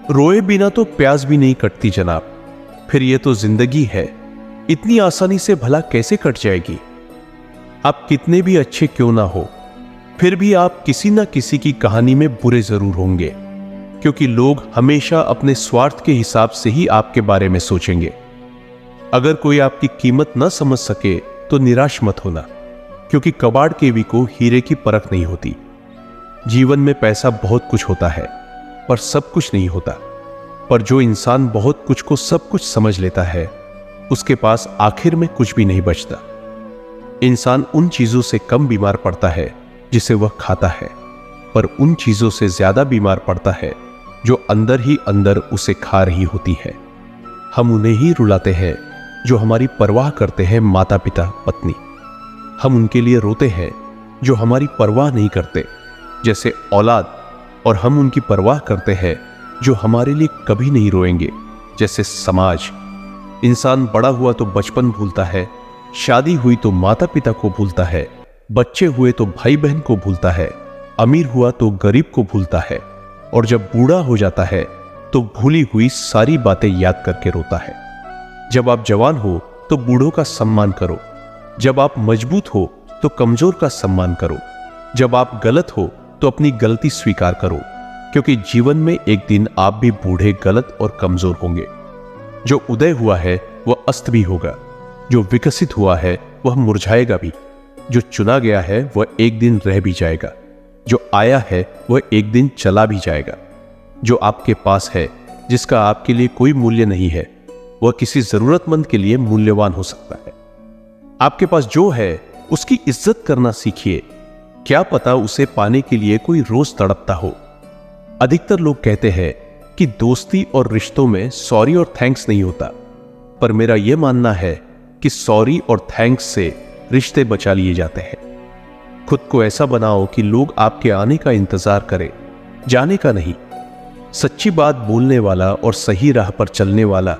रोए बिना तो प्यास भी नहीं कटती जनाब। फिर ये तो जिंदगी है, इतनी आसानी से भला कैसे कट जाएगी। आप कितने भी अच्छे क्यों ना हो, फिर भी आप किसी ना किसी की कहानी में बुरे जरूर होंगे, क्योंकि लोग हमेशा अपने स्वार्थ के हिसाब से ही आपके बारे में सोचेंगे। अगर कोई आपकी कीमत ना समझ सके तो निराश मत होना, क्योंकि कबाड़ केवी को हीरे की परख नहीं होती। जीवन में पैसा बहुत कुछ होता है, पर सब कुछ नहीं होता। पर जो इंसान बहुत कुछ को सब कुछ समझ लेता है, उसके पास आखिर में कुछ भी नहीं बचता। इंसान उन चीजों से कम बीमार पड़ता है जिसे वह खाता है, पर उन चीजों से ज्यादा बीमार पड़ता है जो अंदर ही अंदर उसे खा रही होती है। हम उन्हें ही रुलाते हैं जो हमारी परवाह करते हैं, माता पिता पत्नी। हम उनके लिए रोते हैं जो हमारी परवाह नहीं करते, जैसे औलाद, और हम उनकी परवाह करते हैं जो हमारे लिए कभी नहीं रोएंगे, जैसे समाज। इंसान बड़ा हुआ तो बचपन भूलता है, शादी हुई तो माता पिता को भूलता है, बच्चे हुए तो भाई बहन को भूलता है, अमीर हुआ तो गरीब को भूलता है, और जब बूढ़ा हो जाता है तो भूली हुई सारी बातें याद करके रोता है। जब आप जवान हो तो बूढ़ों का सम्मान करो, जब आप मजबूत हो तो कमजोर का सम्मान करो, जब आप गलत हो तो अपनी गलती स्वीकार करो, क्योंकि जीवन में एक दिन आप भी बूढ़े, गलत और कमजोर होंगे। जो उदय हुआ है वह अस्त भी होगा, जो विकसित हुआ है वह मुरझाएगा भी, जो चुना गया है वह एक दिन रह भी जाएगा, जो आया है वह एक दिन चला भी जाएगा। जो आपके पास है, जिसका आपके लिए कोई मूल्य नहीं है, वह किसी जरूरतमंद के लिए मूल्यवान हो सकता है। आपके पास जो है उसकी इज्जत करना सीखिए, क्या पता उसे पाने के लिए कोई रोज तड़पता हो। अधिकतर लोग कहते हैं कि दोस्ती और रिश्तों में सॉरी और थैंक्स नहीं होता, पर मेरा यह मानना है कि सॉरी और थैंक्स से रिश्ते बचा लिए जाते हैं। खुद को ऐसा बनाओ कि लोग आपके आने का इंतजार करें, जाने का नहीं। सच्ची बात बोलने वाला और सही राह पर चलने वाला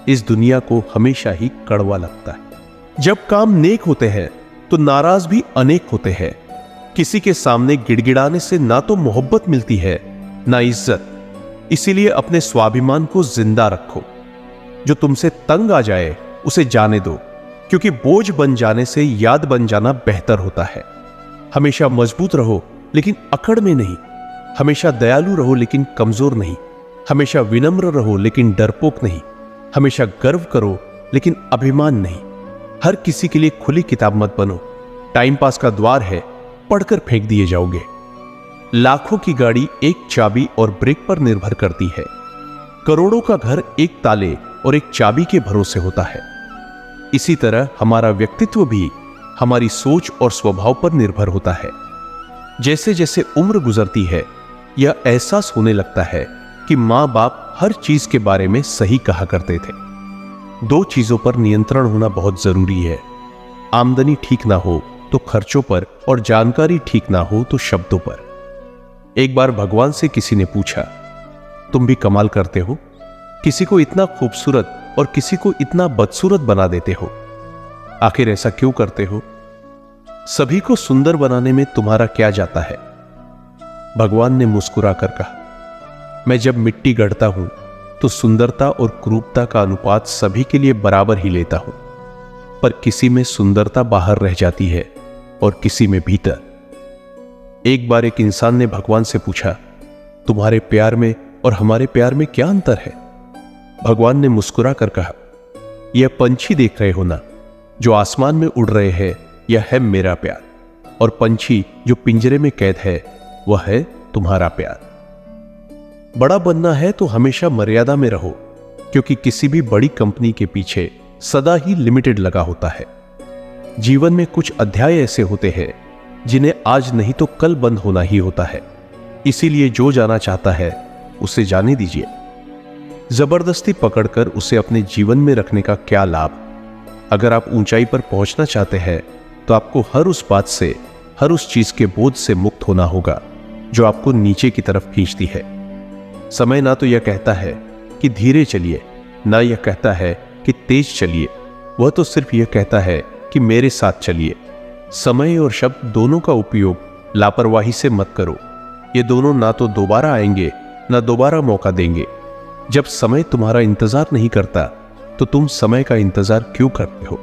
इस दुनिया को हमेशा ही कड़वा लगता है। जब काम नेक होते हैं तो नाराज भी अनेक होते हैं। किसी के सामने गिड़गिड़ाने से ना तो मोहब्बत मिलती है ना इज्जत। इसीलिए अपने स्वाभिमान को जिंदा रखो। जो तुमसे तंग आ जाए उसे जाने दो, क्योंकि बोझ बन जाने से याद बन जाना बेहतर होता है। हमेशा मजबूत रहो लेकिन अकड़ में नहीं। हमेशा दयालु रहो लेकिन कमजोर नहीं। हमेशा विनम्र रहो लेकिन डरपोक नहीं। हमेशा गर्व करो लेकिन अभिमान नहीं। हर किसी के लिए खुली किताब मत बनो। टाइम पास का द्वार है, पढ़कर फेंक दिए जाओगे। लाखों की गाड़ी एक चाबी और ब्रेक पर निर्भर करती है। करोड़ों का घर एक ताले और एक चाबी के भरोसे होता है। इसी तरह हमारा व्यक्तित्व भी हमारी सोच और स्वभाव पर निर्भर होता है। जैसे जैसे उम्र गुजरती है, यह एहसास होने लगता है कि मां बाप हर चीज के बारे में सही कहा करते थे। दो चीजों पर नियंत्रण होना बहुत जरूरी है। आमदनी ठीक ना हो तो खर्चों पर, और जानकारी ठीक ना हो तो शब्दों पर। एक बार भगवान से किसी ने पूछा, तुम भी कमाल करते हो, किसी को इतना खूबसूरत और किसी को इतना बदसूरत बना देते हो, आखिर ऐसा क्यों करते हो? सभी को सुंदर बनाने में तुम्हारा क्या जाता है? भगवान ने मुस्कुराकर कहा, मैं जब मिट्टी गढ़ता हूं तो सुंदरता और क्रूरता का अनुपात सभी के लिए बराबर ही लेता हूं, पर किसी में सुंदरता बाहर रह जाती है और किसी में भीतर। एक बार एक इंसान ने भगवान से पूछा, तुम्हारे प्यार में और हमारे प्यार में क्या अंतर है? भगवान ने मुस्कुरा कर कहा, यह पंछी देख रहे हो ना, जो आसमान में उड़ रहे हैं, यह है मेरा प्यार, और पंछी जो पिंजरे में कैद है, वह है तुम्हारा प्यार। बड़ा बनना है तो हमेशा मर्यादा में रहो, क्योंकि किसी भी बड़ी कंपनी के पीछे सदा ही लिमिटेड लगा होता है। जीवन में कुछ अध्याय ऐसे होते हैं जिन्हें आज नहीं तो कल बंद होना ही होता है। इसीलिए जो जाना चाहता है उसे जाने दीजिए। जबरदस्ती पकड़कर उसे अपने जीवन में रखने का क्या लाभ? अगर आप ऊंचाई पर पहुंचना चाहते हैं तो आपको हर उस बात से, हर उस चीज के बोझ से मुक्त होना होगा जो आपको नीचे की तरफ खींचती है। समय ना तो यह कहता है कि धीरे चलिए, ना यह कहता है कि तेज चलिए, वह तो सिर्फ यह कहता है कि मेरे साथ चलिए। समय और शब्द दोनों का उपयोग लापरवाही से मत करो। ये दोनों ना तो दोबारा आएंगे ना दोबारा मौका देंगे। जब समय तुम्हारा इंतजार नहीं करता तो तुम समय का इंतजार क्यों करते हो?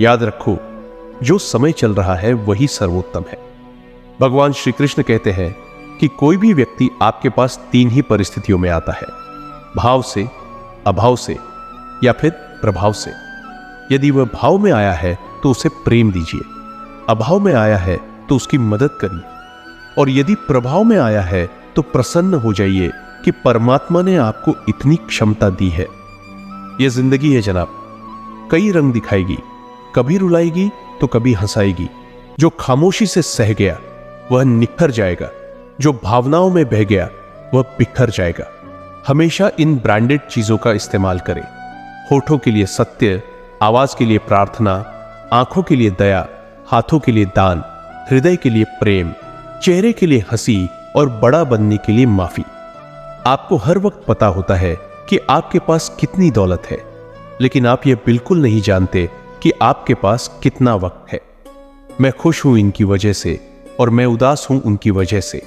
याद रखो, जो समय चल रहा है वही सर्वोत्तम है। भगवान श्री कृष्ण कहते हैं कि कोई भी व्यक्ति आपके पास 3 ही परिस्थितियों में आता है, भाव से, अभाव से या फिर प्रभाव से। यदि वह भाव में आया है तो उसे प्रेम दीजिए, अभाव में आया है तो उसकी मदद करिए, और यदि प्रभाव में आया है तो प्रसन्न हो जाइए कि परमात्मा ने आपको इतनी क्षमता दी है। यह जिंदगी है जनाब, कई रंग दिखाएगी, कभी रुलाएगी तो कभी हंसाएगी। जो खामोशी से सह गया वह निखर जाएगा, जो भावनाओं में बह गया वह बिखर जाएगा। हमेशा इन ब्रांडेड चीजों का इस्तेमाल करें। होठों के लिए सत्य, आवाज के लिए प्रार्थना, आंखों के लिए दया, हाथों के लिए दान, हृदय के लिए प्रेम, चेहरे के लिए हंसी और बड़ा बनने के लिए माफी। आपको हर वक्त पता होता है कि आपके पास कितनी दौलत है, लेकिन आप यह बिल्कुल नहीं जानते कि आपके पास कितना वक्त है। मैं खुश हूं इनकी वजह से और मैं उदास हूं उनकी वजह से।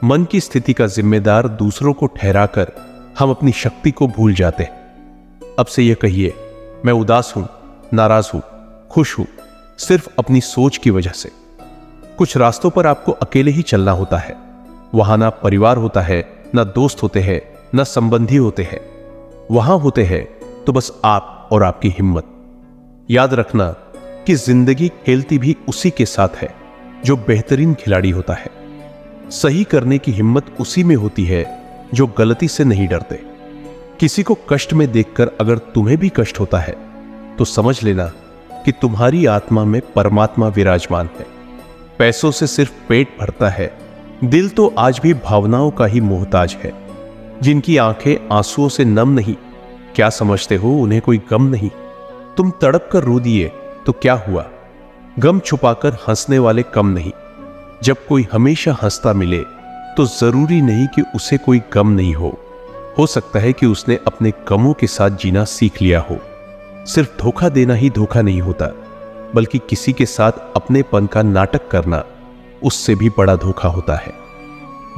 मन की स्थिति का जिम्मेदार दूसरों को ठहराकर हम अपनी शक्ति को भूल जाते हैं। अब से यह कहिए, मैं उदास हूं, नाराज हूं, खुश हूं, सिर्फ अपनी सोच की वजह से। कुछ रास्तों पर आपको अकेले ही चलना होता है। वहां ना परिवार होता है, ना दोस्त होते हैं, ना संबंधी होते हैं। वहां होते हैं तो बस आप और आपकी हिम्मत। याद रखना कि जिंदगी खेलती भी उसी के साथ है जो बेहतरीन खिलाड़ी होता है। सही करने की हिम्मत उसी में होती है जो गलती से नहीं डरते। किसी को कष्ट में देखकर अगर तुम्हें भी कष्ट होता है तो समझ लेना कि तुम्हारी आत्मा में परमात्मा विराजमान है। पैसों से सिर्फ पेट भरता है, दिल तो आज भी भावनाओं का ही मोहताज है। जिनकी आंखें आंसुओं से नम नहीं, क्या समझते हो उन्हें कोई गम नहीं? तुम तड़प कर रो दिए तो क्या हुआ? गम छुपाकर हंसने वाले कम नहीं। जब कोई हमेशा हंसता मिले तो जरूरी नहीं कि उसे कोई गम नहीं हो सकता है कि उसने अपने गमों के साथ जीना सीख लिया हो। सिर्फ धोखा देना ही धोखा नहीं होता, बल्कि किसी के साथ अपनेपन का नाटक करना उससे भी बड़ा धोखा होता है।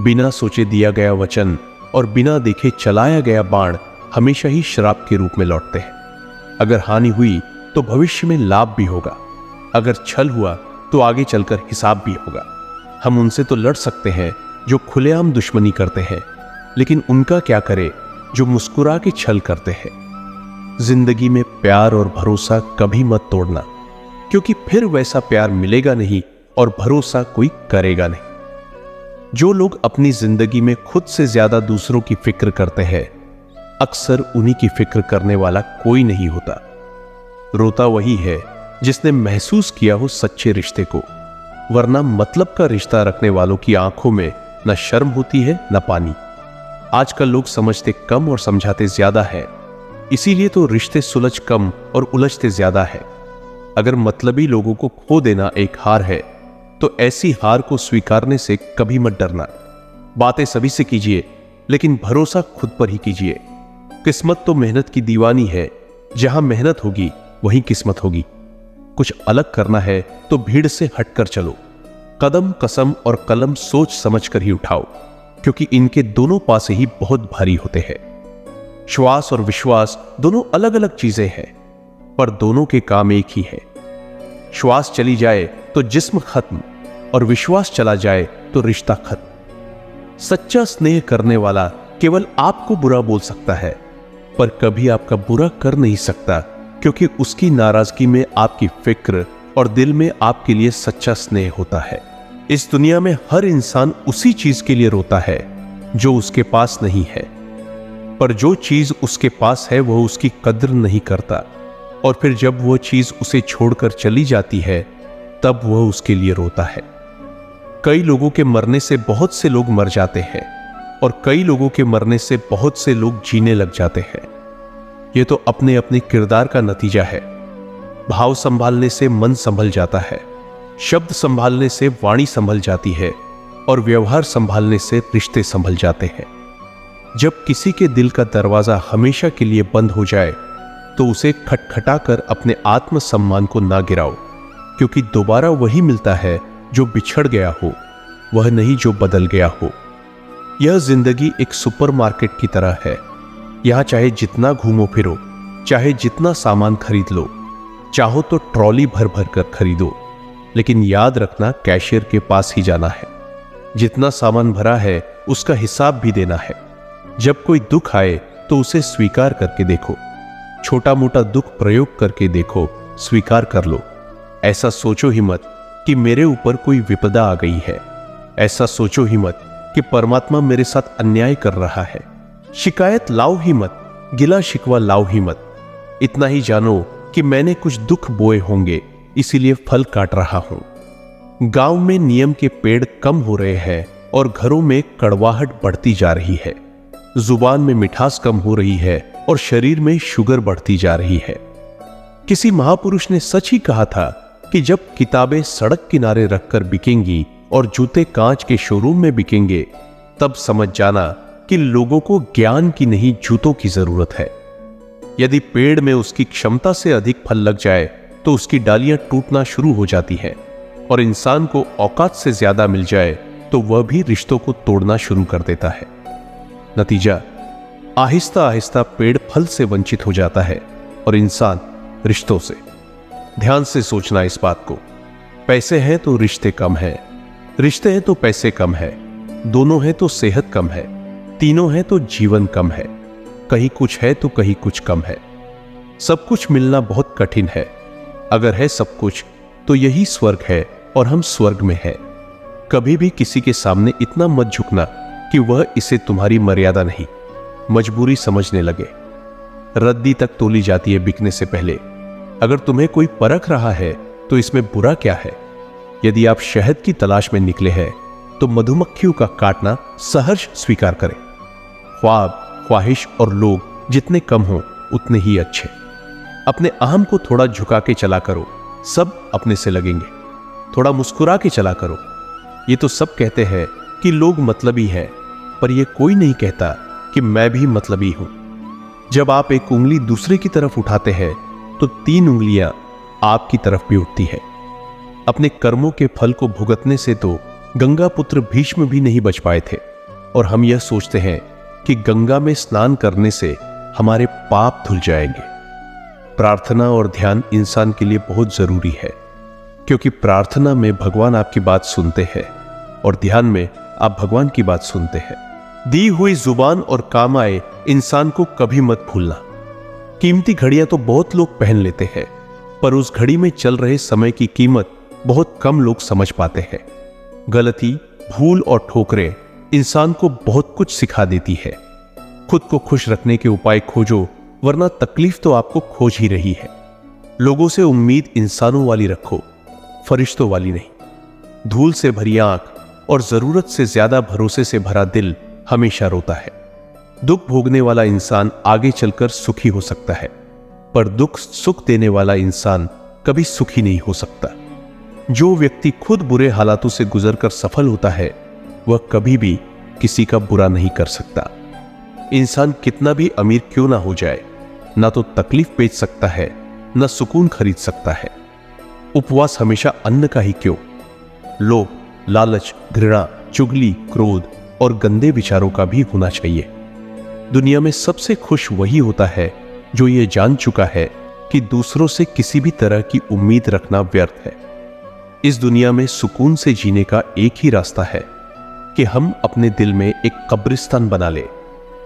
बिना सोचे दिया गया वचन और बिना देखे चलाया गया बाण हमेशा ही श्राप के रूप में लौटते हैं। अगर हानि हुई तो भविष्य में लाभ भी होगा, अगर छल हुआ तो आगे चलकर हिसाब भी होगा। हम उनसे तो लड़ सकते हैं जो खुलेआम दुश्मनी करते हैं, लेकिन उनका क्या करे जो मुस्कुरा के छल करते हैं। जिंदगी में प्यार और भरोसा कभी मत तोड़ना, क्योंकि फिर वैसा प्यार मिलेगा नहीं और भरोसा कोई करेगा नहीं। जो लोग अपनी जिंदगी में खुद से ज्यादा दूसरों की फिक्र करते हैं, अक्सर उन्हीं की फिक्र करने वाला कोई नहीं होता। रोता वही है जिसने महसूस किया हो सच्चे रिश्ते को, वरना मतलब का रिश्ता रखने वालों की आंखों में न शर्म होती है न पानी। आजकल लोग समझते कम और समझाते ज्यादा है, इसीलिए तो रिश्ते सुलझ कम और उलझते ज्यादा है। अगर मतलबी लोगों को खो देना एक हार है तो ऐसी हार को स्वीकारने से कभी मत डरना। बातें सभी से कीजिए, लेकिन भरोसा खुद पर ही कीजिए। किस्मत तो मेहनत की दीवानी है, जहां मेहनत होगी वहीं किस्मत होगी। कुछ अलग करना है तो भीड़ से हटकर चलो। कदम, कसम और कलम सोच समझ कर ही उठाओ, क्योंकि इनके दोनों पासे ही बहुत भारी होते हैं। श्वास और विश्वास दोनों अलग अलग चीजें हैं, पर दोनों के काम एक ही है। श्वास चली जाए तो जिस्म खत्म, और विश्वास चला जाए तो रिश्ता खत्म। सच्चा स्नेह करने वाला केवल आपको बुरा बोल सकता है, पर कभी आपका बुरा कर नहीं सकता, क्योंकि उसकी नाराजगी में आपकी फिक्र और दिल में आपके लिए सच्चा स्नेह होता है। इस दुनिया में हर इंसान उसी चीज के लिए रोता है जो उसके पास नहीं है, पर जो चीज उसके पास है वह उसकी कद्र नहीं करता, और फिर जब वह चीज उसे छोड़कर चली जाती है तब वह उसके लिए रोता है। कई लोगों के मरने से बहुत से लोग मर जाते हैं, और कई लोगों के मरने से बहुत से लोग जीने लग जाते हैं। यह तो अपने अपने किरदार का नतीजा है। भाव संभालने से मन संभल जाता है, शब्द संभालने से वाणी संभल जाती है, और व्यवहार संभालने से रिश्ते संभल जाते हैं। जब किसी के दिल का दरवाजा हमेशा के लिए बंद हो जाए तो उसे खटखटाकर अपने आत्मसम्मान को ना गिराओ, क्योंकि दोबारा वही मिलता है जो बिछड़ गया हो, वह नहीं जो बदल गया हो। यह जिंदगी एक सुपरमार्केट की तरह है। यहां चाहे जितना घूमो फिरो, चाहे जितना सामान खरीद लो, चाहो तो ट्रॉली भर भर कर खरीदो, लेकिन याद रखना कैशियर के पास ही जाना है। जितना सामान भरा है उसका हिसाब भी देना है। जब कोई दुख आए तो उसे स्वीकार करके देखो। छोटा मोटा दुख प्रयोग करके देखो, स्वीकार कर लो। ऐसा सोचो ही मत कि मेरे ऊपर कोई विपदा आ गई है। ऐसा सोचो ही मत कि परमात्मा मेरे साथ अन्याय कर रहा है। शिकायत लाओ ही मत, गिला शिकवा लाओ ही मत। इतना ही जानो कि मैंने कुछ दुख बोए होंगे, इसीलिए फल काट रहा हूं। गांव में नियम के पेड़ कम हो रहे हैं और घरों में कड़वाहट बढ़ती जा रही है। जुबान में मिठास कम हो रही है और शरीर में शुगर बढ़ती जा रही है। किसी महापुरुष ने सच ही कहा था कि जब किताबें सड़क किनारे रखकर बिकेंगी और जूते कांच के शोरूम में बिकेंगे, तब समझ जाना कि लोगों को ज्ञान की नहीं, जूतों की जरूरत है। यदि पेड़ में उसकी क्षमता से अधिक फल लग जाए तो उसकी डालियां टूटना शुरू हो जाती हैं, और इंसान को औकात से ज्यादा मिल जाए तो वह भी रिश्तों को तोड़ना शुरू कर देता है। नतीजा, आहिस्ता आहिस्ता पेड़ फल से वंचित हो जाता है और इंसान रिश्तों से। ध्यान से सोचना इस बात को। पैसे हैं तो रिश्ते कम है, रिश्ते हैं तो पैसे कम है, दोनों हैं तो सेहत कम है, तीनों हैं तो जीवन कम है, कहीं कुछ है तो कहीं कुछ कम है। सब कुछ मिलना बहुत कठिन है। अगर है सब कुछ तो यही स्वर्ग है और हम स्वर्ग में हैं। कभी भी किसी के सामने इतना मत झुकना कि वह इसे तुम्हारी मर्यादा नहीं, मजबूरी समझने लगे। रद्दी तक तोली जाती है बिकने से पहले। अगर तुम्हें कोई परख रहा है तो इसमें बुरा क्या है? यदि आप शहद की तलाश में निकले हैं तो मधुमक्खियों का काटना सहर्ष स्वीकार करें। ख्वाब, ख्वाहिश और लोग जितने कम हों उतने ही अच्छे। अपने अहम को थोड़ा झुका के चला करो, सब अपने से लगेंगे। थोड़ा मुस्कुरा के चला करो। ये तो सब कहते हैं कि लोग मतलबी हैं, पर यह कोई नहीं कहता कि मैं भी मतलबी हूं। जब आप एक उंगली दूसरे की तरफ उठाते हैं तो 3 उंगलियां आपकी तरफ भी उठती है। अपने कर्मों के फल को भुगतने से तो गंगा पुत्र भीष्म भी नहीं बच पाए थे, और हम यह सोचते हैं कि गंगा में स्नान करने से हमारे पाप धुल जाएंगे। प्रार्थना और ध्यान इंसान के लिए बहुत जरूरी है, क्योंकि प्रार्थना में भगवान आपकी बात सुनते हैं और ध्यान में आप भगवान की बात सुनते हैं। दी हुई जुबान और काम आए इंसान को कभी मत भूलना। कीमती घड़ियां तो बहुत लोग पहन लेते हैं, पर उस घड़ी में चल रहे समय की कीमत बहुत कम लोग समझ पाते हैं। गलती, भूल और ठोकरें इंसान को बहुत कुछ सिखा देती है। खुद को खुश रखने के उपाय खोजो, वरना तकलीफ तो आपको खोज ही रही है। लोगों से उम्मीद इंसानों वाली रखो, फरिश्तों वाली नहीं। धूल से भरी आंख और जरूरत से ज्यादा भरोसे से भरा दिल हमेशा रोता है। दुख भोगने वाला इंसान आगे चलकर सुखी हो सकता है, पर दुख सुख देने वाला इंसान कभी सुखी नहीं हो सकता। जो व्यक्ति खुद बुरे हालातों से गुजरकर सफल होता है, वह कभी भी किसी का बुरा नहीं कर सकता। इंसान कितना भी अमीर क्यों ना हो जाए, ना तो तकलीफ बेच सकता है, ना सुकून खरीद सकता है। उपवास हमेशा अन्न का ही क्यों, लोभ, लालच, घृणा, चुगली, क्रोध और गंदे विचारों का भी होना चाहिए। दुनिया में सबसे खुश वही होता है जो ये जान चुका है कि दूसरों से किसी भी तरह की उम्मीद रखना व्यर्थ है। इस दुनिया में सुकून से जीने का एक ही रास्ता है कि हम अपने दिल में एक कब्रिस्तान बना ले,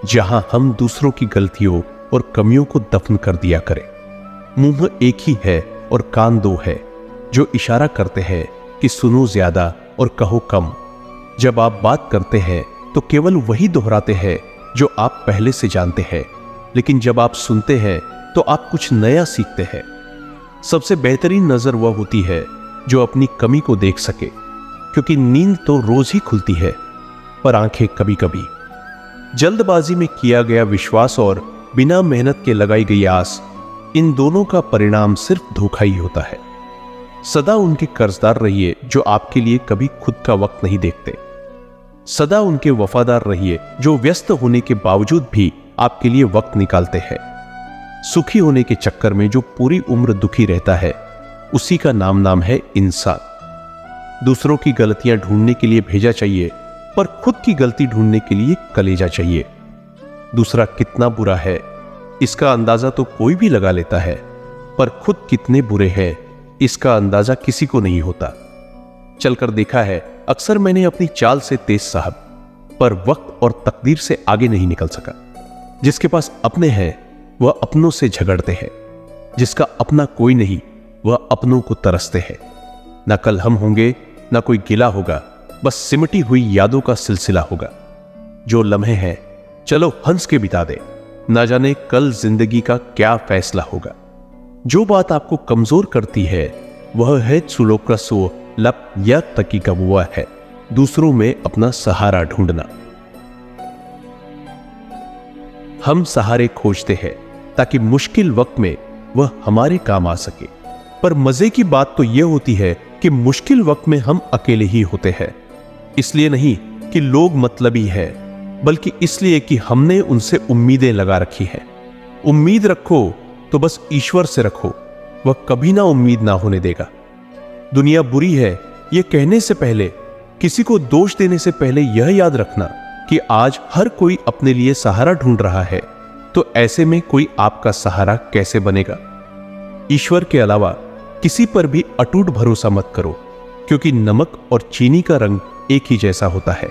जहां हम दूसरों की गलतियों और कमियों को दफन कर दिया करें। मुंह एक ही है और कान 2 है, जो इशारा करते हैं कि सुनो ज्यादा और कहो कम। जब आप बात करते हैं तो केवल वही दोहराते हैं जो आप पहले से जानते हैं, लेकिन जब आप सुनते हैं तो आप कुछ नया सीखते हैं। सबसे बेहतरीन नजर वह होती है जो अपनी कमी को देख सके, क्योंकि नींद तो रोज ही खुलती है, पर आंखें कभी कभी। जल्दबाजी में किया गया विश्वास और बिना मेहनत के लगाई गई आस, इन दोनों का परिणाम सिर्फ धोखा ही होता है। सदा उनके कर्जदार रहिए जो आपके लिए कभी खुद का वक्त नहीं देखते। सदा उनके वफादार रहिए जो व्यस्त होने के बावजूद भी आपके लिए वक्त निकालते हैं। सुखी होने के चक्कर में जो पूरी उम्र दुखी रहता है, उसी का नाम है इंसान। दूसरों की गलतियां ढूंढने के लिए भेजा चाहिए, पर खुद की गलती ढूंढने के लिए कलेजा चाहिए। दूसरा कितना बुरा है इसका अंदाजा तो कोई भी लगा लेता है, पर खुद कितने बुरे हैं इसका अंदाजा किसी को नहीं होता। चलकर देखा है अक्सर मैंने अपनी चाल से तेज साहब, पर वक्त और तकदीर से आगे नहीं निकल सका। जिसके पास अपने हैं वह अपनों से झगड़ते हैं, जिसका अपना कोई नहीं वह अपनों को तरसते हैं। ना कल हम होंगे ना कोई गिला होगा, बस सिमटी हुई यादों का सिलसिला होगा। जो लम्हे हैं चलो हंस के बिता दे, ना जाने कल जिंदगी का क्या फैसला होगा। जो बात आपको कमजोर करती है वह है सुलोकसो लप या तकी का बुआ है दूसरों में अपना सहारा ढूंढना। हम सहारे खोजते हैं ताकि मुश्किल वक्त में वह हमारे काम आ सके, पर मजे की बात तो यह होती है कि मुश्किल वक्त में हम अकेले ही होते हैं। इसलिए नहीं कि लोग मतलबी है, बल्कि इसलिए कि हमने उनसे उम्मीदें लगा रखी है। उम्मीद रखो तो बस ईश्वर से रखो, वह कभी ना उम्मीद ना होने देगा। दुनिया बुरी है यह कहने से पहले, किसी को दोष देने से पहले यह याद रखना कि आज हर कोई अपने लिए सहारा ढूंढ रहा है, तो ऐसे में कोई आपका सहारा कैसे बनेगा। ईश्वर के अलावा किसी पर भी अटूट भरोसा मत करो, क्योंकि नमक और चीनी का रंग एक ही जैसा होता है।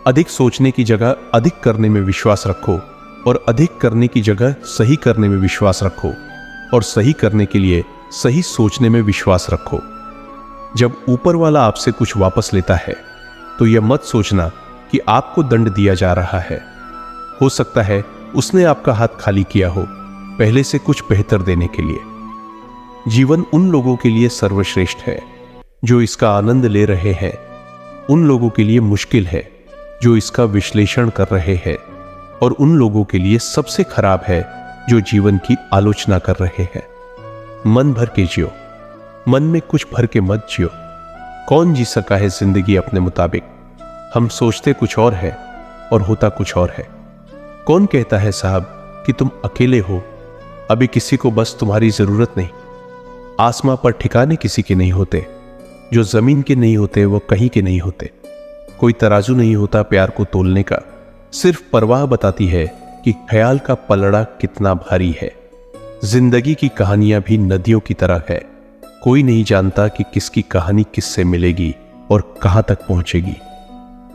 अधिक सोचने की जगह अधिक करने में विश्वास रखो, और अधिक करने की जगह सही करने में विश्वास रखो, और सही करने के लिए सही सोचने में विश्वास रखो। जब ऊपर वाला आपसे कुछ वापस लेता है तो यह मत सोचना कि आपको दंड दिया जा रहा है। हो सकता है उसने आपका हाथ खाली किया हो पहले से कुछ बेहतर देने के लिए। जीवन उन लोगों के लिए सर्वश्रेष्ठ है जो इसका आनंद ले रहे हैं, उन लोगों के लिए मुश्किल है जो इसका विश्लेषण कर रहे हैं, और उन लोगों के लिए सबसे खराब है जो जीवन की आलोचना कर रहे हैं। मन भर के जियो, मन में कुछ भर के मत जियो। कौन जी सका है जिंदगी अपने मुताबिक, हम सोचते कुछ और है और होता कुछ और है। कौन कहता है साहब कि तुम अकेले हो, अभी किसी को बस तुम्हारी जरूरत नहीं। आसमां पर ठिकाने किसी के नहीं होते, जो जमीन के नहीं होते वो कहीं के नहीं होते। कोई तराजू नहीं होता प्यार को तोलने का, सिर्फ परवाह बताती है कि ख्याल का पलड़ा कितना भारी है। जिंदगी की कहानियां भी नदियों की तरह है, कोई नहीं जानता कि किसकी कहानी किससे मिलेगी और कहां तक पहुंचेगी।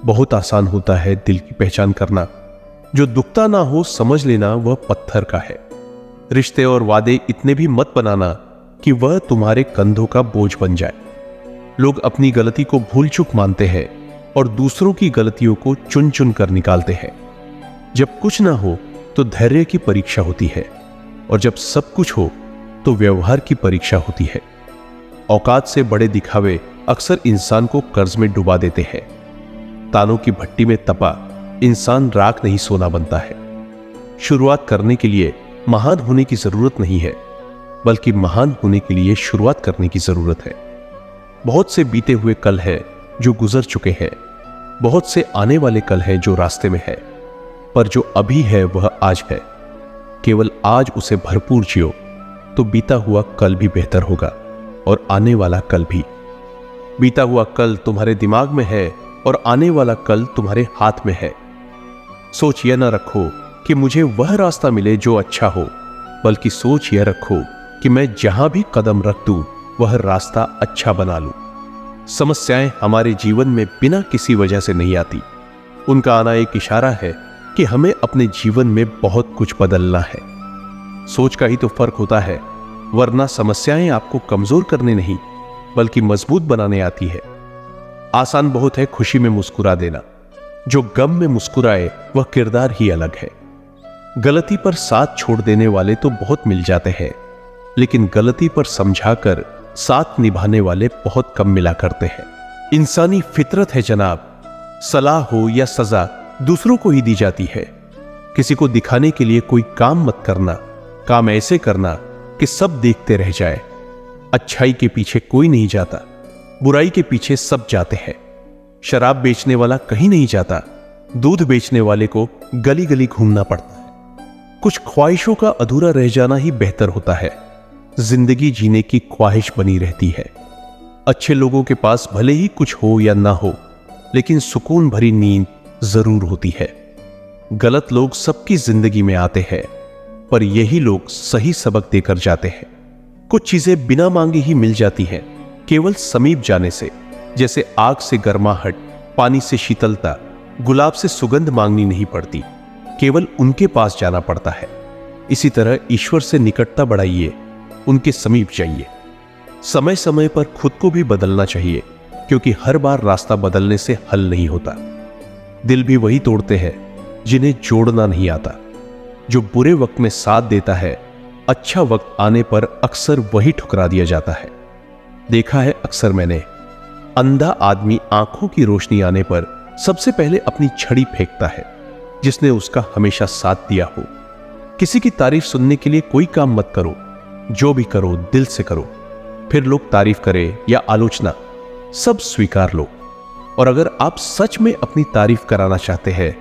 बहुत आसान होता है दिल की पहचान करना, जो दुखता ना हो समझ लेना वह पत्थर का है। रिश्ते और वादे इतने भी मत बनाना कि वह तुम्हारे कंधों का बोझ बन जाए। लोग अपनी गलती को भूल चूक मानते हैं और दूसरों की गलतियों को चुन चुन कर निकालते हैं। जब कुछ ना हो तो धैर्य की परीक्षा होती है, और जब सब कुछ हो तो व्यवहार की परीक्षा होती है। औकात से बड़े दिखावे अक्सर इंसान को कर्ज में डुबा देते हैं। तानों की भट्टी में तपा इंसान राख नहीं सोना बनता है। शुरुआत करने के लिए महान होने की जरूरत नहीं है, बल्कि महान होने के लिए शुरुआत करने की जरूरत है। बहुत से बीते हुए कल है जो गुजर चुके हैं, बहुत से आने वाले कल है जो रास्ते में है, पर जो अभी है वह आज है। केवल आज उसे भरपूर जियो तो बीता हुआ कल भी बेहतर होगा, और आने वाला कल भी। बीता हुआ कल तुम्हारे दिमाग में है और आने वाला कल तुम्हारे हाथ में है। सोच यह न रखो कि मुझे वह रास्ता मिले जो अच्छा हो, बल्कि सोच यह रखो कि मैं जहां भी कदम रख दूं वह रास्ता अच्छा बना लूं। समस्याएं हमारे जीवन में बिना किसी वजह से नहीं आती, उनका आना एक इशारा है कि हमें अपने जीवन में बहुत कुछ बदलना है। सोच का ही तो फर्क होता है, वरना समस्याएं आपको कमजोर करने नहीं बल्कि मजबूत बनाने आती है। आसान बहुत है खुशी में मुस्कुरा देना, जो गम में मुस्कुराए वह किरदार ही अलग है। गलती पर साथ छोड़ देने वाले तो बहुत मिल जाते हैं, लेकिन गलती पर समझाकर साथ निभाने वाले बहुत कम मिला करते हैं। इंसानी फितरत है जनाब, सलाह हो या सजा दूसरों को ही दी जाती है। किसी को दिखाने के लिए कोई काम मत करना, काम ऐसे करना कि सब देखते रह जाए। अच्छाई के पीछे कोई नहीं जाता, बुराई के पीछे सब जाते हैं। शराब बेचने वाला कहीं नहीं जाता, दूध बेचने वाले को गली गली घूमना पड़ता है। कुछ ख्वाहिशों का अधूरा रह जाना ही बेहतर होता है। जिंदगी जीने की ख्वाहिश बनी रहती है। अच्छे लोगों के पास भले ही कुछ हो या ना हो, लेकिन सुकून भरी नींद जरूर होती है। गलत लोग सबकी जिंदगी में आते हैं, पर यही लोग सही सबक देकर जाते हैं। कुछ चीजें बिना मांगे ही मिल जाती हैं, केवल समीप जाने से। जैसे आग से गर्माहट, पानी से शीतलता, गुलाब से सुगंध मांगनी नहीं पड़ती, केवल उनके पास जाना पड़ता है। इसी तरह ईश्वर से निकटता बढ़ाइए, उनके समीप जाइए। समय समय पर खुद को भी बदलना चाहिए, क्योंकि हर बार रास्ता बदलने से हल नहीं होता। दिल भी वही तोड़ते हैं जिन्हें जोड़ना नहीं आता। जो बुरे वक्त में साथ देता है, अच्छा वक्त आने पर अक्सर वही ठुकरा दिया जाता है। देखा है अक्सर मैंने, अंधा आदमी आंखों की रोशनी आने पर सबसे पहले अपनी छड़ी फेंकता है, जिसने उसका हमेशा साथ दिया हो। किसी की तारीफ सुनने के लिए कोई काम मत करो, जो भी करो दिल से करो। फिर लोग तारीफ करें या आलोचना, सब स्वीकार लो। और अगर आप सच में अपनी तारीफ कराना चाहते हैं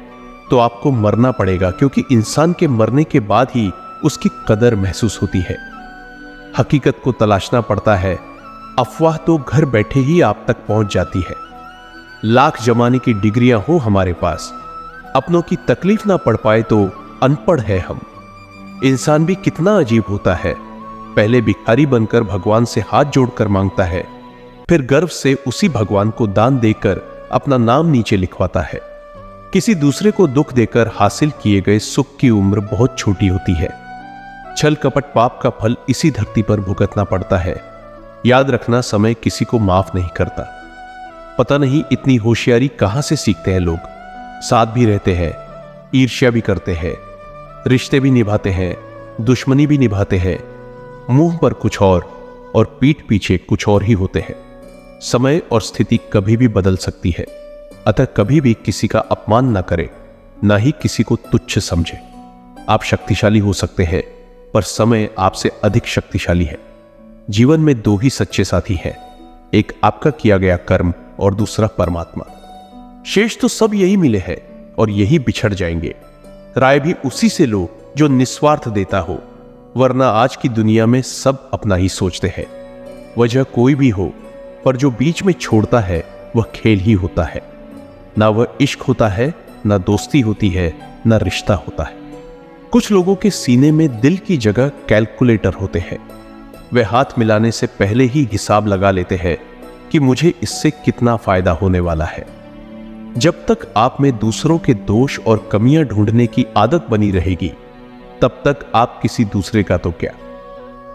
तो आपको मरना पड़ेगा, क्योंकि इंसान के मरने के बाद ही उसकी कदर महसूस होती है। हकीकत को तलाशना पड़ता है, अफवाह तो घर बैठे ही आप तक पहुंच जाती है। लाख जमाने की डिग्रियां हो हमारे पास, अपनों की तकलीफ ना पड़ पाए तो अनपढ़ है हम। इंसान भी कितना अजीब होता है, पहले भिखारी बनकर भगवान से हाथ जोड़कर मांगता है, फिर गर्व से उसी भगवान को दान देकर अपना नाम नीचे लिखवाता है। किसी दूसरे को दुख देकर हासिल किए गए सुख की उम्र बहुत छोटी होती है। छल कपट पाप का फल इसी धरती पर भुगतना पड़ता है। याद रखना, समय किसी को माफ नहीं करता। पता नहीं इतनी होशियारी कहां से सीखते हैं लोग। साथ भी रहते हैं, ईर्ष्या भी करते हैं, रिश्ते भी निभाते हैं, दुश्मनी भी निभाते हैं। मुंह पर कुछ और पीठ पीछे कुछ और ही होते हैं। समय और स्थिति कभी भी बदल सकती है, अतः कभी भी किसी का अपमान ना करें, ना ही किसी को तुच्छ समझे। आप शक्तिशाली हो सकते हैं, पर समय आपसे अधिक शक्तिशाली है। जीवन में दो ही सच्चे साथी हैं, एक आपका किया गया कर्म और दूसरा परमात्मा। शेष तो सब यही मिले हैं और यही बिछड़ जाएंगे। राय भी उसी से लो जो निस्वार्थ देता हो, वरना आज की दुनिया में सब अपना ही सोचते हैं। वजह कोई भी हो, पर जो बीच में छोड़ता है वह खेल ही होता है। ना वह इश्क होता है, ना दोस्ती होती है, ना रिश्ता होता है। कुछ लोगों के सीने में दिल की जगह कैलकुलेटर होते हैं। वे हाथ मिलाने से पहले ही हिसाब लगा लेते हैं कि मुझे इससे कितना फायदा होने वाला है। जब तक आप में दूसरों के दोष और कमियां ढूंढने की आदत बनी रहेगी, तब तक आप किसी दूसरे का तो क्या,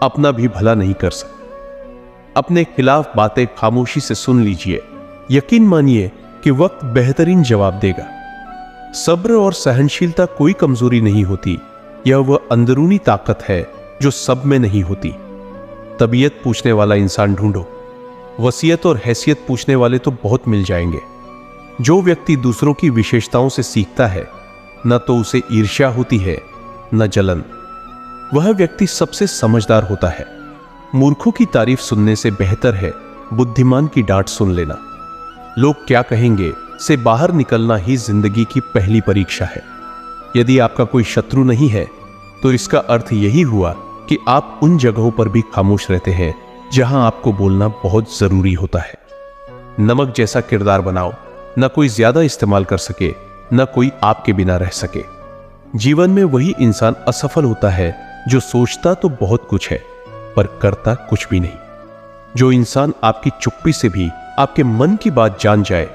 अपना भी भला नहीं कर सकते। अपने खिलाफ बातें खामोशी से सुन लीजिए, यकीन मानिए कि वक्त बेहतरीन जवाब देगा। सब्र और सहनशीलता कोई कमजोरी नहीं होती, यह वह अंदरूनी ताकत है जो सब में नहीं होती। तबीयत पूछने वाला इंसान ढूंढो, वसीयत और हैसियत पूछने वाले तो बहुत मिल जाएंगे। जो व्यक्ति दूसरों की विशेषताओं से सीखता है, न तो उसे ईर्ष्या होती है न जलन। वह व्यक्ति सबसे समझदार होता है। मूर्खों की तारीफ सुनने से बेहतर है बुद्धिमान की डांट सुन लेना। लोग क्या कहेंगे से बाहर निकलना ही जिंदगी की पहली परीक्षा है। यदि आपका कोई शत्रु नहीं है, तो इसका अर्थ यही हुआ कि आप उन जगहों पर भी खामोश रहते हैं जहां आपको बोलना बहुत जरूरी होता है। नमक जैसा किरदार बनाओ, न कोई ज्यादा इस्तेमाल कर सके, न कोई आपके बिना रह सके। जीवन में वही इंसान असफल होता है जो सोचता तो बहुत कुछ है, पर करता कुछ भी नहीं। जो इंसान आपकी चुप्पी से भी आपके मन की बात जान जाए,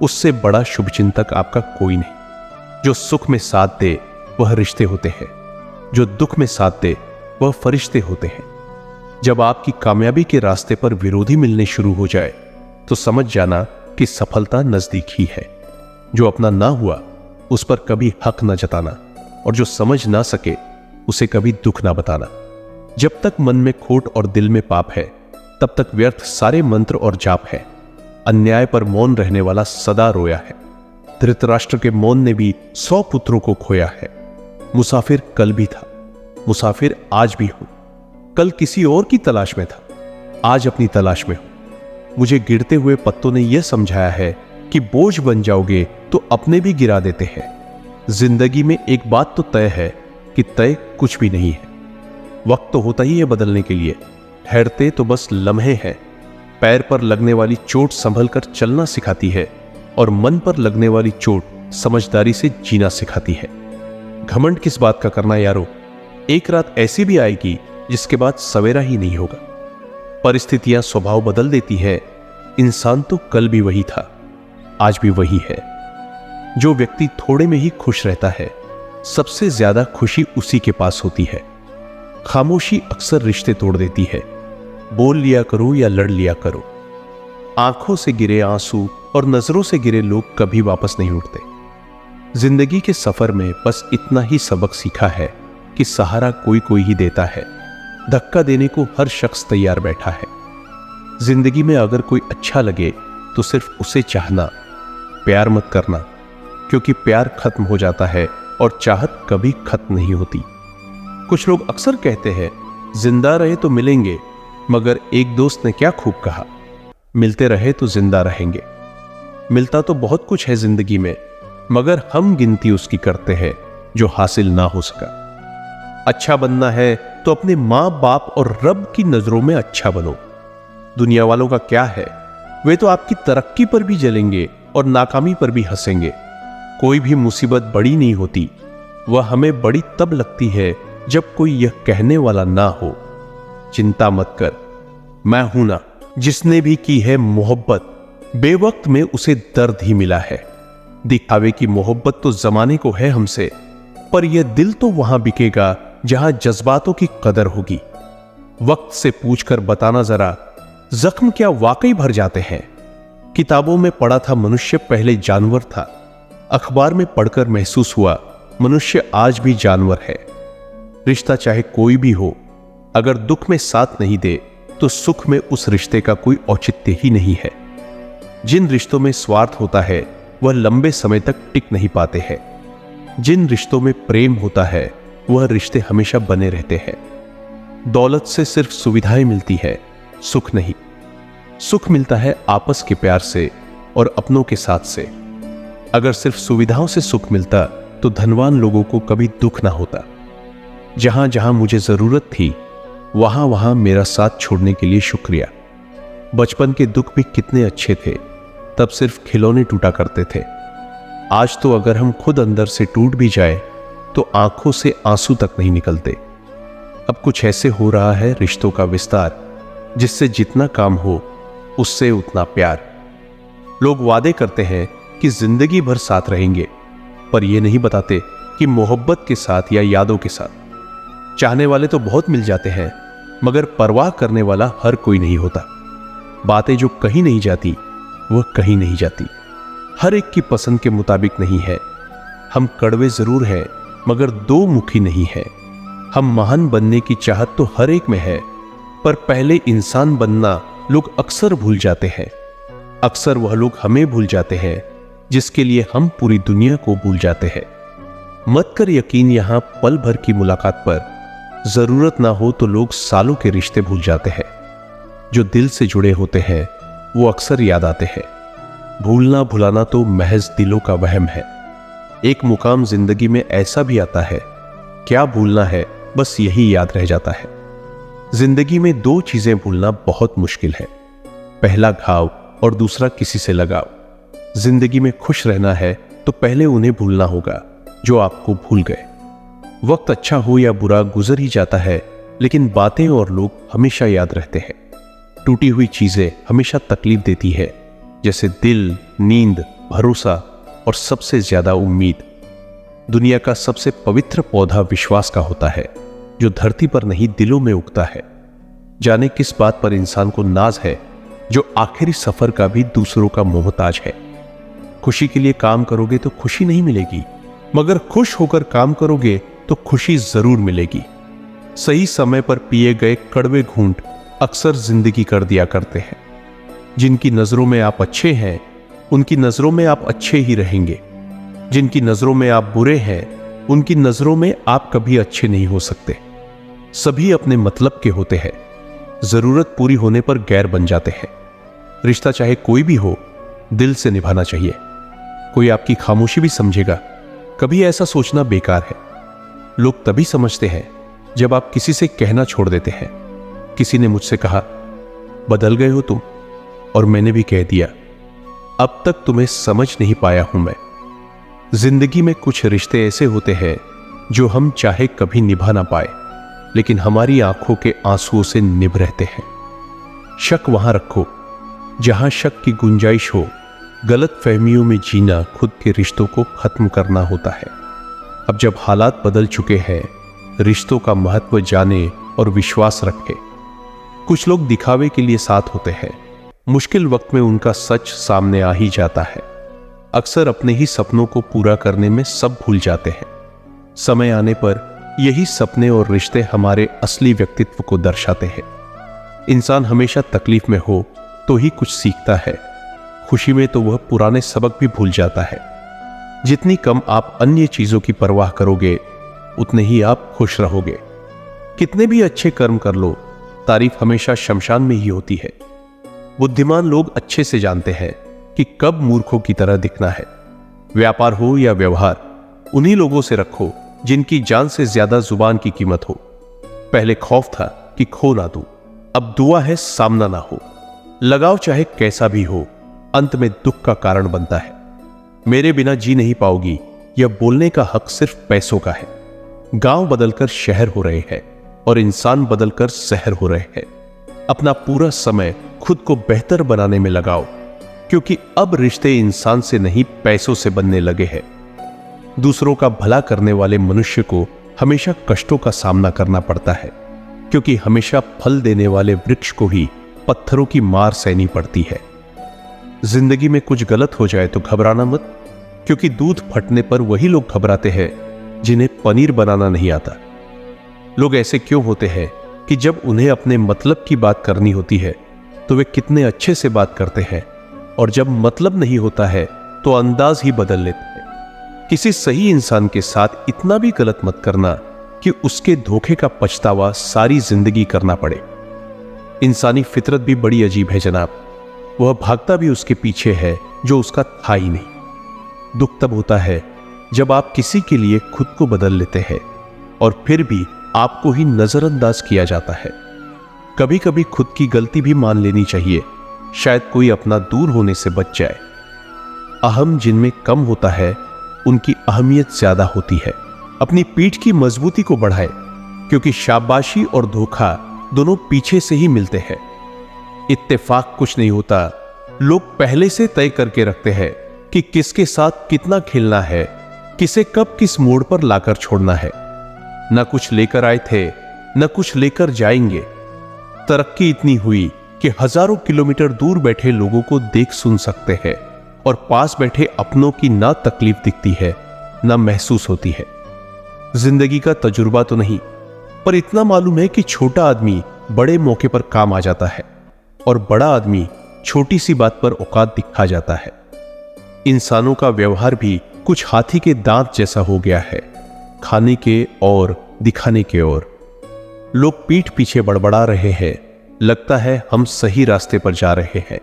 उससे बड़ा शुभचिंतक आपका कोई नहीं। जो सुख में साथ दे वह रिश्ते होते हैं, जो दुख में साथ दे वह फरिश्ते होते हैं। जब आपकी कामयाबी के रास्ते पर विरोधी मिलने शुरू हो जाए, तो समझ जाना कि सफलता नजदीक ही है। जो अपना ना हुआ उस पर कभी हक न जताना, और जो समझ ना सके उसे कभी दुख ना बताना। जब तक मन में खोट और दिल में पाप है, तब तक व्यर्थ सारे मंत्र और जाप है। अन्याय पर मौन रहने वाला सदा रोया है। धृतराष्ट्र के मौन ने भी 100 पुत्रों को खोया है। मुसाफिर कल भी था, मुसाफिर आज भी हूं। कल किसी और की तलाश में था, आज अपनी तलाश में हूं। मुझे गिरते हुए पत्तों ने यह समझाया है कि बोझ बन जाओगे तो अपने भी गिरा देते हैं। जिंदगी में एक बात तो तय है कि तय कुछ भी नहीं है। वक्त तो होता ही है बदलने के लिए, ठहरते तो बस लम्हे हैं। पैर पर लगने वाली चोट संभल कर चलना सिखाती है, और मन पर लगने वाली चोट समझदारी से जीना सिखाती है। घमंड किस बात का करना यारो, एक रात ऐसी भी आएगी जिसके बाद सवेरा ही नहीं होगा। परिस्थितियां स्वभाव बदल देती है। इंसान तो कल भी वही था, आज भी वही है। जो व्यक्ति थोड़े में ही खुश रहता है, सबसे ज्यादा खुशी उसी के पास होती है। खामोशी अक्सर रिश्ते तोड़ देती है। बोल लिया करो या लड़ लिया करो। आंखों से गिरे आंसू और नजरों से गिरे लोग कभी वापस नहीं उठते। जिंदगी के सफर में बस इतना ही सबक सीखा है कि सहारा कोई कोई ही देता है, धक्का देने को हर शख्स तैयार बैठा है। जिंदगी में अगर कोई अच्छा लगे तो सिर्फ उसे चाहना, प्यार मत करना, क्योंकि प्यार खत्म हो जाता है और चाहत कभी खत्म नहीं होती। कुछ लोग अक्सर कहते हैं जिंदा रहे तो मिलेंगे, मगर एक दोस्त ने क्या खूब कहा, मिलते रहे तो जिंदा रहेंगे। मिलता तो बहुत कुछ है जिंदगी में, मगर हम गिनती उसकी करते हैं जो हासिल ना हो सका। अच्छा बनना है तो अपने माँ बाप और रब की नजरों में अच्छा बनो। दुनिया वालों का क्या है, वे तो आपकी तरक्की पर भी जलेंगे और नाकामी पर भी हंसेंगे। कोई भी मुसीबत बड़ी नहीं होती, वह हमें बड़ी तब लगती है जब कोई यह कहने वाला ना हो, चिंता मत कर, मैं हूं ना। जिसने भी की है मोहब्बत, बेवक्त में उसे दर्द ही मिला है। दिखावे की मोहब्बत तो जमाने को है हमसे, पर यह दिल तो वहां बिकेगा जहां जज्बातों की कदर होगी। वक्त से पूछकर बताना जरा, जख्म क्या वाकई भर जाते हैं? किताबों में पढ़ा था मनुष्य पहले जानवर था, अखबार में पढ़कर महसूस हुआ मनुष्य आज भी जानवर है। रिश्ता चाहे कोई भी हो, अगर दुख में साथ नहीं दे तो सुख में उस रिश्ते का कोई औचित्य ही नहीं है। जिन रिश्तों में स्वार्थ होता है वह लंबे समय तक टिक नहीं पाते हैं। जिन रिश्तों में प्रेम होता है वह रिश्ते हमेशा बने रहते हैं। दौलत से सिर्फ सुविधाएं मिलती है, सुख नहीं। सुख मिलता है आपस के प्यार से और अपनों के साथ से। अगर सिर्फ सुविधाओं से सुख मिलता तो धनवान लोगों को कभी दुख ना होता। जहां जहां मुझे जरूरत थी वहां वहां मेरा साथ छोड़ने के लिए शुक्रिया। बचपन के दुख भी कितने अच्छे थे, तब सिर्फ खिलौने टूटा करते थे। आज तो अगर हम खुद अंदर से टूट भी जाए तो आंखों से आंसू तक नहीं निकलते। अब कुछ ऐसे हो रहा है रिश्तों का विस्तार, जिससे जितना काम हो उससे उतना प्यार। लोग वादे करते हैं कि जिंदगी भर साथ रहेंगे, पर यह नहीं बताते कि मोहब्बत के साथ या यादों के साथ। चाहने वाले तो बहुत मिल जाते हैं, मगर परवाह करने वाला हर कोई नहीं होता। बातें जो कहीं नहीं जाती वह कहीं नहीं जाती। हर एक की पसंद के मुताबिक नहीं है। हम कड़वे जरूर हैं, मगर दो मुखी नहीं है। हम महान बनने की चाहत तो हर एक में है, पर पहले इंसान बनना लोग अक्सर भूल जाते हैं। अक्सर वह लोग हमें भूल जाते हैं जिसके लिए हम पूरी दुनिया को भूल जाते हैं। मत कर यकीन यहां पल भर की मुलाकात पर, जरूरत ना हो तो लोग सालों के रिश्ते भूल जाते हैं। जो दिल से जुड़े होते हैं वो अक्सर याद आते हैं। भूलना भुलाना तो महज दिलों का वहम है। एक मुकाम जिंदगी में ऐसा भी आता है, क्या भूलना है बस यही याद रह जाता है। जिंदगी में दो चीजें भूलना बहुत मुश्किल है, पहला घाव और दूसरा किसी से लगाव। जिंदगी में खुश रहना है तो पहले उन्हें भूलना होगा जो आपको भूल गए। वक्त अच्छा हो या बुरा गुजर ही जाता है, लेकिन बातें और लोग हमेशा याद रहते हैं। टूटी हुई चीजें हमेशा तकलीफ देती है, जैसे दिल, नींद, भरोसा और सबसे ज्यादा उम्मीद। दुनिया का सबसे पवित्र पौधा विश्वास का होता है, जो धरती पर नहीं दिलों में उगता है। जाने किस बात पर इंसान को नाज है, जो आखिरी सफर का भी दूसरों का मोहताज है। खुशी के लिए काम करोगे तो खुशी नहीं मिलेगी, मगर खुश होकर काम करोगे तो खुशी जरूर मिलेगी। सही समय पर पिए गए कड़वे घूंट अक्सर जिंदगी कर दिया करते हैं। जिनकी नजरों में आप अच्छे हैं, उनकी नजरों में आप अच्छे ही रहेंगे। जिनकी नजरों में आप बुरे हैं, उनकी नजरों में आप कभी अच्छे नहीं हो सकते। सभी अपने मतलब के होते हैं, जरूरत पूरी होने पर गैर बन जाते हैं। रिश्ता चाहे कोई भी हो, दिल से निभाना चाहिए। कोई आपकी खामोशी भी समझेगा, कभी ऐसा सोचना बेकार है। लोग तभी समझते हैं जब आप किसी से कहना छोड़ देते हैं। किसी ने मुझसे कहा, बदल गए हो तुम, और मैंने भी कह दिया, अब तक तुम्हें समझ नहीं पाया हूं मैं। जिंदगी में कुछ रिश्ते ऐसे होते हैं जो हम चाहे कभी निभा ना पाए, लेकिन हमारी आंखों के आंसुओं से निभ रहते हैं। शक वहां रखो जहां शक की गुंजाइश हो। गलत फहमियों में जीना खुद के रिश्तों को खत्म करना होता है। अब जब हालात बदल चुके हैं, रिश्तों का महत्व जाने और विश्वास रखें। कुछ लोग दिखावे के लिए साथ होते हैं, मुश्किल वक्त में उनका सच सामने आ ही जाता है। अक्सर अपने ही सपनों को पूरा करने में सब भूल जाते हैं। समय आने पर यही सपने और रिश्ते हमारे असली व्यक्तित्व को दर्शाते हैं। इंसान हमेशा तकलीफ में हो तो ही कुछ सीखता है, खुशी में तो वह पुराने सबक भी भूल जाता है। जितनी कम आप अन्य चीजों की परवाह करोगे, उतने ही आप खुश रहोगे। कितने भी अच्छे कर्म कर लो, तारीफ हमेशा शमशान में ही होती है। बुद्धिमान लोग अच्छे से जानते हैं कि कब मूर्खों की तरह दिखना है। व्यापार हो या व्यवहार, उन्हीं लोगों से रखो जिनकी जान से ज्यादा जुबान की कीमत हो। पहले खौफ था कि खो ना दूं, अब दुआ है सामना ना हो। लगाव चाहे कैसा भी हो, अंत में दुख का कारण बनता है। मेरे बिना जी नहीं पाओगी, यह बोलने का हक सिर्फ पैसों का है। गांव बदलकर शहर हो रहे हैं और इंसान बदलकर शहर हो रहे हैं। अपना पूरा समय खुद को बेहतर बनाने में लगाओ, क्योंकि अब रिश्ते इंसान से नहीं पैसों से बनने लगे हैं। दूसरों का भला करने वाले मनुष्य को हमेशा कष्टों का सामना करना पड़ता है, क्योंकि हमेशा फल देने वाले वृक्ष को ही पत्थरों की मार सहनी पड़ती है। जिंदगी में कुछ गलत हो जाए तो घबराना मत, क्योंकि दूध फटने पर वही लोग घबराते हैं जिन्हें पनीर बनाना नहीं आता। लोग ऐसे क्यों होते हैं कि जब उन्हें अपने मतलब की बात करनी होती है तो वे कितने अच्छे से बात करते हैं, और जब मतलब नहीं होता है तो अंदाज ही बदल लेते हैं। किसी सही इंसान के साथ इतना भी गलत मत करना कि उसके धोखे का पछतावा सारी जिंदगी करना पड़े। इंसानी फितरत भी बड़ी अजीब है जनाब। वह भागता भी उसके पीछे है जो उसका था ही नहीं। दुख तब होता है जब आप किसी के लिए खुद को बदल लेते हैं और फिर भी आपको ही नजरअंदाज किया जाता है। कभी कभी खुद की गलती भी मान लेनी चाहिए, शायद कोई अपना दूर होने से बच जाए। अहम जिनमें कम होता है, उनकी अहमियत ज्यादा होती है। अपनी पीठ की मजबूती को बढ़ाए, क्योंकि शाबाशी और धोखा दोनों पीछे से ही मिलते हैं। इत्तेफाक कुछ नहीं होता। लोग पहले से तय करके रखते हैं कि किसके साथ कितना खेलना है, किसे कब किस मोड़ पर लाकर छोड़ना है। न कुछ लेकर आए थे, न कुछ लेकर जाएंगे। तरक्की इतनी हुई कि हजारों किलोमीटर दूर बैठे लोगों को देख सुन सकते हैं, और पास बैठे अपनों की ना तकलीफ दिखती है ना महसूस होती है। जिंदगी का तजुर्बा तो नहीं, पर इतना मालूम है कि छोटा आदमी बड़े मौके पर काम आ जाता है और बड़ा आदमी छोटी सी बात पर औकात दिखा जाता है। इंसानों का व्यवहार भी कुछ हाथी के दांत जैसा हो गया है, खाने के और दिखाने के ओर। लोग पीठ पीछे बड़बड़ा रहे हैं, लगता है हम सही रास्ते पर जा रहे हैं।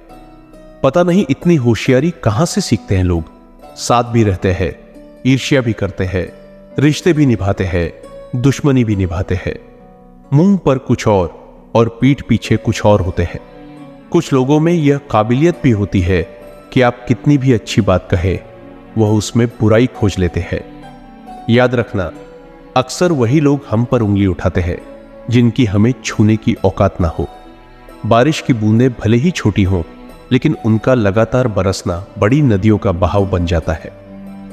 पता नहीं इतनी होशियारी कहां से सीखते हैं लोग। साथ भी रहते हैं, ईर्ष्या भी करते हैं, रिश्ते भी निभाते हैं, दुश्मनी भी निभाते हैं। मुंह पर कुछ और पीठ पीछे कुछ और होते हैं। कुछ लोगों में यह काबिलियत भी होती है कि आप कितनी भी अच्छी बात कहे, वह उसमें बुराई खोज लेते हैं। याद रखना, अक्सर वही लोग हम पर उंगली उठाते हैं जिनकी हमें छूने की औकात ना हो। बारिश की बूंदें भले ही छोटी हों, लेकिन उनका लगातार बरसना बड़ी नदियों का बहाव बन जाता है।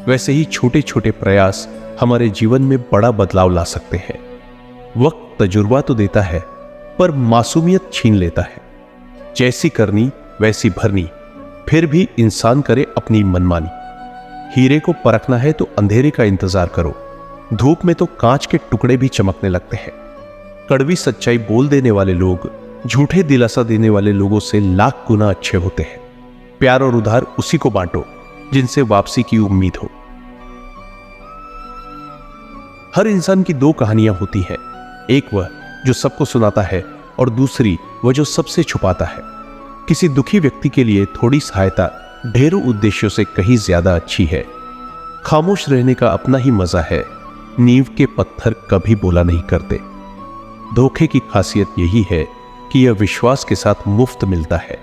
वैसे ही छोटे छोटे प्रयास हमारे जीवन में बड़ा बदलाव ला सकते हैं। वक्त तजुर्बा तो देता है, पर मासूमियत छीन लेता है। जैसी करनी वैसी भरनी, फिर भी इंसान करे अपनी मनमानी। हीरे को परखना है तो अंधेरे का इंतजार करो, धूप में तो कांच के टुकड़े भी चमकने लगते हैं। कड़वी सच्चाई बोल देने वाले लोग झूठे दिलासा देने वाले लोगों से लाख गुना अच्छे होते हैं। प्यार और उधार उसी को बांटो जिनसे वापसी की उम्मीद हो। हर इंसान की दो कहानियां होती हैं, एक वह जो सबको सुनाता है और दूसरी वह जो सबसे छुपाता है। किसी दुखी व्यक्ति के लिए थोड़ी सहायता ढेरों उद्देश्यों से कहीं ज्यादा अच्छी है। खामोश रहने का अपना ही मजा है, नींव के पत्थर कभी बोला नहीं करते। धोखे की खासियत यही है कि यह विश्वास के साथ मुफ्त मिलता है।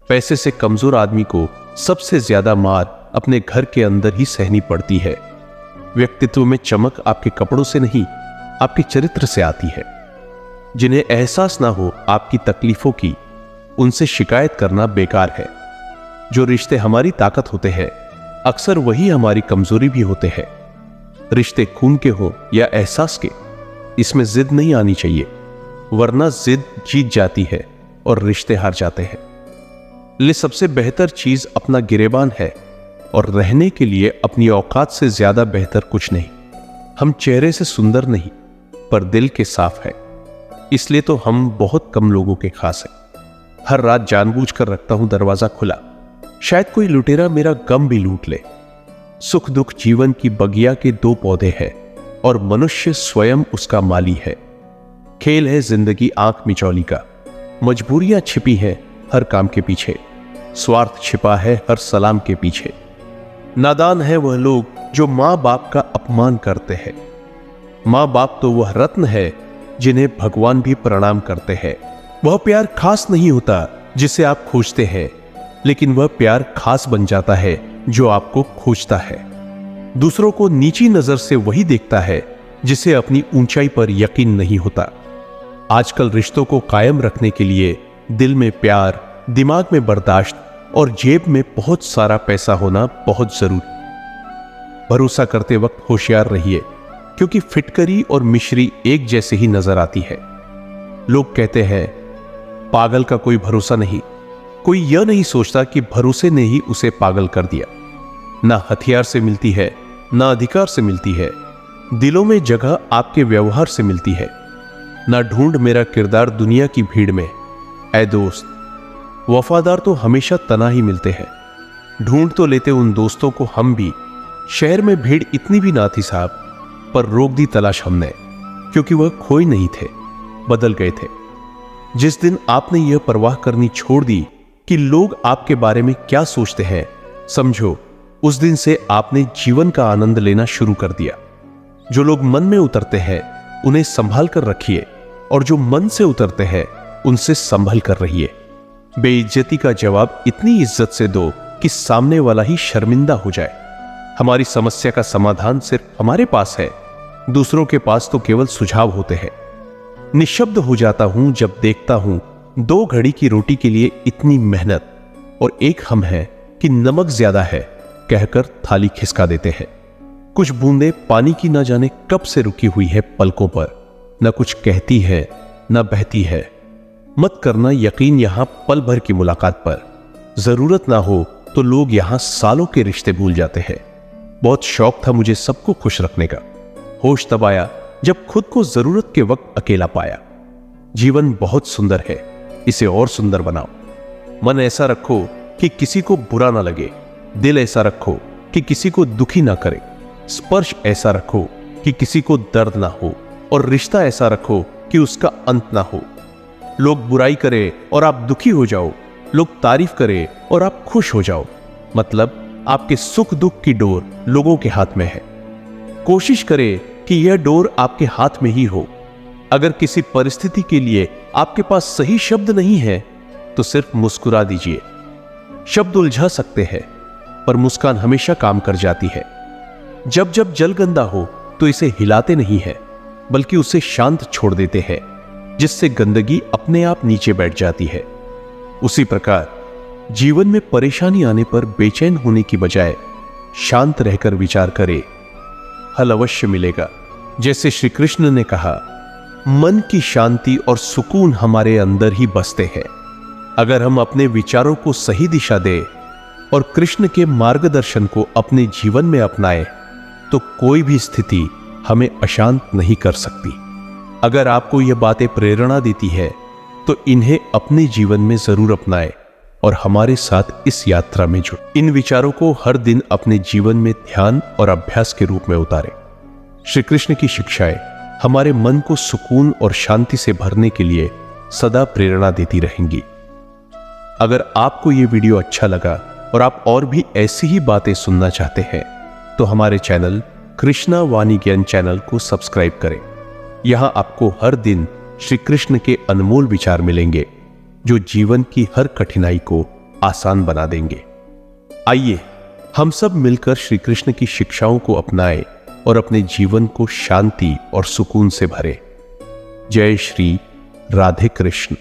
पैसे से कमजोर आदमी को सबसे ज्यादा मार अपने घर के अंदर ही सहनी पड़ती है। व्यक्तित्व में चमक आपके कपड़ों से नहीं, आपके चरित्र से आती है। जिन्हें एहसास ना हो आपकी तकलीफों की, उनसे शिकायत करना बेकार है। जो रिश्ते हमारी ताकत होते हैं, अक्सर वही हमारी कमजोरी भी होते हैं। रिश्ते खून के हो या एहसास के, इसमें जिद नहीं आनी चाहिए, वरना जिद जीत जाती है और रिश्ते हार जाते हैं। लिए सबसे बेहतर चीज अपना गिरेबान है, और रहने के लिए अपनी औकात से ज्यादा बेहतर कुछ नहीं। हम चेहरे से सुंदर नहीं, पर दिल के साफ है, इसलिए तो हम बहुत कम लोगों के खास हैं। हर रात जानबूझकर रखता हूं दरवाजा खुला, शायद कोई लुटेरा मेरा गम भी लूट ले। सुख दुख जीवन की बगिया के दो पौधे हैं, और मनुष्य स्वयं उसका माली है। खेल है जिंदगी आंख मिचौली का, मजबूरियां छिपी है हर काम के पीछे, स्वार्थ छिपा है हर सलाम के पीछे। नादान है वह लोग जो मां बाप का अपमान करते हैं। मां बाप तो वह रत्न है जिन्हें भगवान भी प्रणाम करते हैं। वह प्यार खास नहीं होता जिसे आप खोजते हैं, लेकिन वह प्यार खास बन जाता है जो आपको खोजता है। दूसरों को नीची नजर से वही देखता है जिसे अपनी ऊंचाई पर यकीन नहीं होता। आजकल रिश्तों को कायम रखने के लिए दिल में प्यार, दिमाग में बर्दाश्त और जेब में बहुत सारा पैसा होना बहुत जरूरी। भरोसा करते वक्त होशियार रहिए, क्योंकि फिटकरी और मिश्री एक जैसे ही नजर आती है। लोग कहते हैं पागल का कोई भरोसा नहीं। कोई यह नहीं सोचता कि भरोसे ने ही उसे पागल कर दिया। ना हथियार से मिलती है, ना अधिकार से मिलती है। दिलों में जगह आपके व्यवहार से मिलती है। ना ढूंढ मेरा किरदार दुनिया की भीड़ में। ऐ दोस्त, वफादार तो हमेशा तना ही मिलते हैं। ढूंढ तो लेते उन दोस्तों को हम भी। शहर में भीड़ इतनी भी ना थी साहब, पर रोक दी तलाश हमने, क्योंकि वह खोए नहीं थे, बदल गए थे। जिस दिन आपने यह परवाह करनी छोड़ दी कि लोग आपके बारे में क्या सोचते हैं, समझो उस दिन से आपने जीवन का आनंद लेना शुरू कर दिया। जो लोग मन में उतरते हैं उन्हें संभाल कर रखिए, और जो मन से उतरते हैं उनसे संभल कर रहिए। बेइज्जती का जवाब इतनी इज्जत से दो कि सामने वाला ही शर्मिंदा हो जाए। हमारी समस्या का समाधान सिर्फ हमारे पास है, दूसरों के पास तो केवल सुझाव होते हैं। निशब्द हो जाता हूं जब देखता हूं 2 घड़ी की रोटी के लिए इतनी मेहनत, और एक हम है कि नमक ज्यादा है कहकर थाली खिसका देते हैं। कुछ बूंदे पानी की ना जाने कब से रुकी हुई है पलकों पर, न कुछ कहती है न बहती है। मत करना यकीन यहां पल भर की मुलाकात पर। जरूरत ना हो तो लोग यहां सालों के रिश्ते भूल जाते हैं। बहुत शौक था मुझे सबको खुश रखने का। होश तब आया जब खुद को जरूरत के वक्त अकेला पाया। जीवन बहुत सुंदर है, इसे और सुंदर बनाओ। मन ऐसा रखो कि किसी को बुरा ना लगे। दिल ऐसा रखो कि किसी को दुखी ना करे। स्पर्श ऐसा रखो कि किसी को दर्द ना हो, और रिश्ता ऐसा रखो कि उसका अंत ना हो। लोग बुराई करे और आप दुखी हो जाओ, लोग तारीफ करे और आप खुश हो जाओ, मतलब आपके सुख दुख की डोर लोगों के हाथ में है। कोशिश करें कि यह डोर आपके हाथ में ही हो। अगर किसी परिस्थिति के लिए आपके पास सही शब्द नहीं है तो सिर्फ मुस्कुरा दीजिए। शब्द उलझा सकते हैं, पर मुस्कान हमेशा काम कर जाती है। जब जब जल गंदा हो तो इसे हिलाते नहीं है, बल्कि उसे शांत छोड़ देते हैं, जिससे गंदगी अपने आप नीचे बैठ जाती है। उसी प्रकार जीवन में परेशानी आने पर बेचैन होने की बजाय शांत रहकर विचार करें, हल अवश्य मिलेगा। जैसे श्री कृष्ण ने कहा, मन की शांति और सुकून हमारे अंदर ही बसते हैं। अगर हम अपने विचारों को सही दिशा दें और कृष्ण के मार्गदर्शन को अपने जीवन में अपनाएं, तो कोई भी स्थिति हमें अशांत नहीं कर सकती। अगर आपको यह बातें प्रेरणा देती है तो इन्हें अपने जीवन में जरूर अपनाएं और हमारे साथ इस यात्रा में जुड़ें। इन विचारों को हर दिन अपने जीवन में ध्यान और अभ्यास के रूप में उतारें। श्री कृष्ण की शिक्षाएं हमारे मन को सुकून और शांति से भरने के लिए सदा प्रेरणा देती रहेंगी। अगर आपको यह वीडियो अच्छा लगा और आप और भी ऐसी ही बातें सुनना चाहते हैं तो हमारे चैनल कृष्णा वाणी ज्ञान चैनल को सब्सक्राइब करें। यहां आपको हर दिन श्री कृष्ण के अनमोल विचार मिलेंगे जो जीवन की हर कठिनाई को आसान बना देंगे। आइए हम सब मिलकर श्री कृष्ण की शिक्षाओं को अपनाएं और अपने जीवन को शांति और सुकून से भरें। जय श्री राधे कृष्ण।